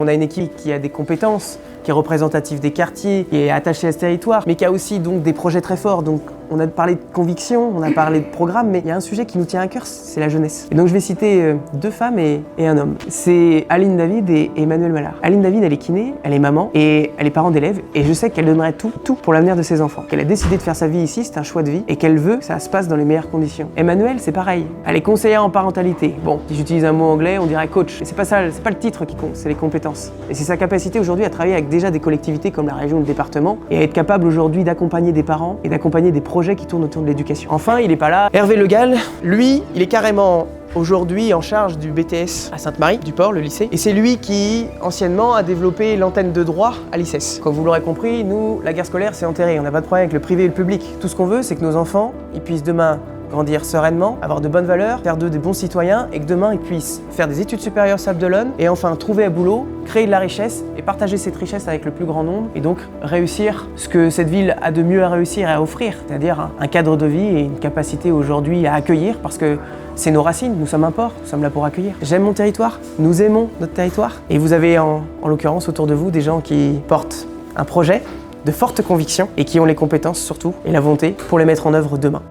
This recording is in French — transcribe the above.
On a une équipe qui a des compétences, qui est représentative des quartiers, qui est attachée à ce territoire, mais qui a aussi donc des projets très forts. Donc on a parlé de conviction, on a parlé de programme, mais il y a un sujet qui nous tient à cœur, c'est la jeunesse. Et donc je vais citer deux femmes et un homme. C'est Aline David et Emmanuel Mallard. Aline David, elle est kiné, elle est maman et elle est parent d'élèves. Et je sais qu'elle donnerait tout pour l'avenir de ses enfants. Qu'elle a décidé de faire sa vie ici, c'est un choix de vie, et qu'elle veut que ça se passe dans les meilleures conditions. Emmanuel, c'est pareil. Elle est conseillère en parentalité. Bon, si j'utilise un mot anglais, on dirait coach. Mais c'est pas ça, c'est pas le titre qui compte, c'est les compétences. Et c'est sa capacité aujourd'hui à travailler avec déjà des collectivités comme la région ou le département, et à être capable aujourd'hui d'accompagner des parents et d'accompagner des projets qui tournent autour de l'éducation. Enfin, il est pas là. Hervé Le Gall, lui, il est carrément aujourd'hui en charge du BTS à Sainte-Marie du Port, le lycée. Et c'est lui qui, anciennement, a développé l'antenne de droit à l'ICES. Comme vous l'aurez compris, nous, la guerre scolaire, c'est enterré. On n'a pas de problème avec le privé et le public. Tout ce qu'on veut, c'est que nos enfants, ils puissent demain grandir sereinement, avoir de bonnes valeurs, faire d'eux des bons citoyens, et que demain, ils puissent faire des études supérieures Sable d'Olonne, et enfin trouver un boulot, créer de la richesse, et partager cette richesse avec le plus grand nombre, et donc réussir ce que cette ville a de mieux à réussir et à offrir, c'est-à-dire un cadre de vie et une capacité aujourd'hui à accueillir, parce que c'est nos racines, nous sommes un port, nous sommes là pour accueillir. J'aime mon territoire, nous aimons notre territoire, et vous avez en l'occurrence autour de vous des gens qui portent un projet de forte conviction, et qui ont les compétences surtout, et la volonté pour les mettre en œuvre demain.